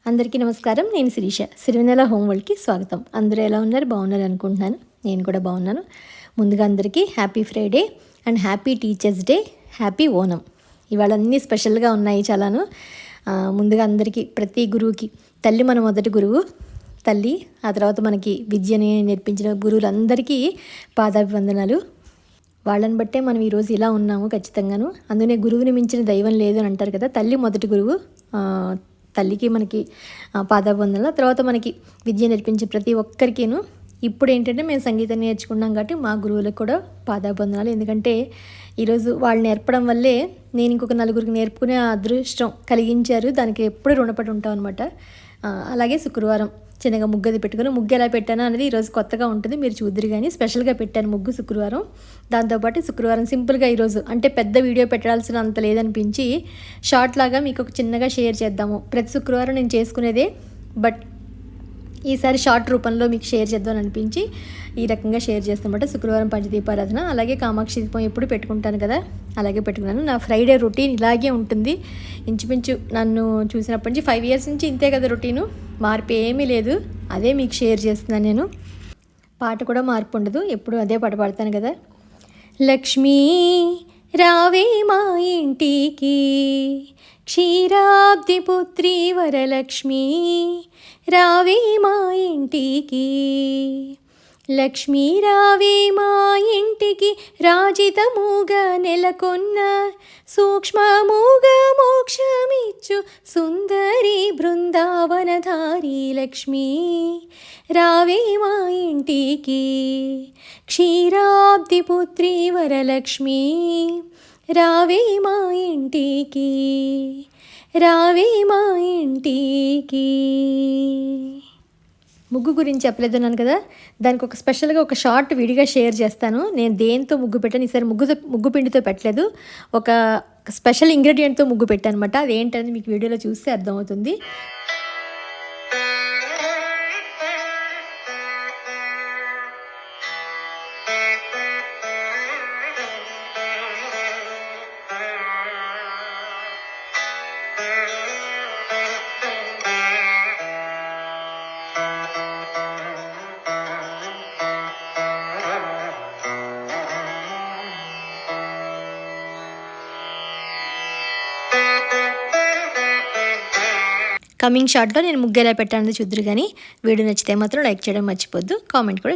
అందరికీ నమస్కారం. నేను శిరీష. సిరివెన్నెల హోమ్ వరల్డ్కి స్వాగతం. అందరూ ఎలా ఉన్నారు? బాగున్నారు అనుకుంటున్నాను. నేను కూడా బాగున్నాను. ముందుగా అందరికీ happy Friday and happy teachers day, happy Onam. ఇవాళ అన్నీ స్పెషల్గా ఉన్నాయి చాలాను. ముందుగా అందరికీ, ప్రతి గురువుకి తల్లి మన మొదటి గురువు. తల్లి, ఆ తర్వాత మనకి విద్యని నేర్పించిన గురువులందరికీ పాదాభివందనాలు. వాళ్ళని బట్టే మనం ఈరోజు ఇలా ఉన్నాము ఖచ్చితంగాను. అందుకనే గురువుని మించిన దైవం లేదు అని అంటారు కదా. తల్లి మొదటి గురువు. తల్లికి మనకి పాదాభివందనలు. తర్వాత మనకి విద్య నేర్పించే ప్రతి ఒక్కరికిను ఇప్పుడు ఏంటంటే మేము సంగీతం నేర్చుకున్నాం కాబట్టి మా గురువులకు కూడా పాదాభివందనాలు. ఎందుకంటే ఈరోజు వాళ్ళు నేర్పడం వల్లే నేను ఇంకొక నలుగురికి నేర్పుకునే అదృష్టం కలిగించారు. దానికి ఎప్పుడు రుణపడి ఉంటాం అనమాట. అలాగే శుక్రవారం చిన్నగా ముగ్గది పెట్టుకుని, ముగ్గు ఎలా పెట్టాను అనేది ఈరోజు కొత్తగా ఉంటుంది, మీరు చూద్దరు. కానీ స్పెషల్గా పెట్టాను ముగ్గు శుక్రవారం. దాంతోపాటు శుక్రవారం సింపుల్గా ఈరోజు అంటే పెద్ద వీడియో పెట్టాల్సిన అంత లేదనిపించి షార్ట్ లాగా మీకు ఒక చిన్నగా షేర్ చేద్దాము. ప్రతి శుక్రవారం నేను చేసుకునేదే, బట్ ఈసారి షార్ట్ రూపంలో మీకు షేర్ చేద్దామని అనిపించి ఈ రకంగా షేర్ చేస్తామన్నమాట. శుక్రవారం పంచదీపారాధన, అలాగే కామాక్షి దీపం ఎప్పుడు పెట్టుకుంటాను కదా, అలాగే పెట్టుకున్నాను. నా ఫ్రైడే రొటీన్ ఇలాగే ఉంటుంది. ఇంచుమించు నన్ను చూసినప్పటి నుంచి 5 years నుంచి ఇంతే కదా రొటీను, మార్పు ఏమీ లేదు. అదే మీకు షేర్ చేస్తున్నాను నేను. పాట కూడా మార్పు ఉండదు, ఎప్పుడు అదే పాట పాడతాను కదా. లక్ష్మీ రావే మా ఇంటికి, క్షీరాబ్ది పుత్రి వరలక్ష్మి రావే మా ఇంటికి. లక్ష్మీ రావే మా ఇంటికి, రాజితముగా నెలకొన్న సూక్ష్మముగా మోక్షమిచ్చు సుందరి బృందావనధారి లక్ష్మీ రావే మా ఇంటికి. క్షీరాబ్ది పుత్రి వరలక్ష్మి రావే మా ఇంటికి, రావే మా ఇంటికి. ముగ్గు గురించి చెప్పలేదన్నాను కదా, దానికి ఒక స్పెషల్గా ఒక షార్ట్ విడిగా షేర్ చేస్తాను. నేను దేంతో ముగ్గు పెట్టాను ఈసారి, ముగ్గు పిండితో పెట్టలేదు, ఒక స్పెషల్ ఇంగ్రీడియంట్తో ముగ్గు పెట్టాను అనమాట. అదేంటనేది మీకు వీడియోలో చూస్తే అర్థమవుతుంది. కమింగ్ షార్ట్లో నేను ముగ్గు ఎలా పెట్టానని చూద్దరు. కానీ వీడియో నచ్చితే మాత్రం లైక్ చేయడం మర్చిపోద్దు, కామెంట్ కూడా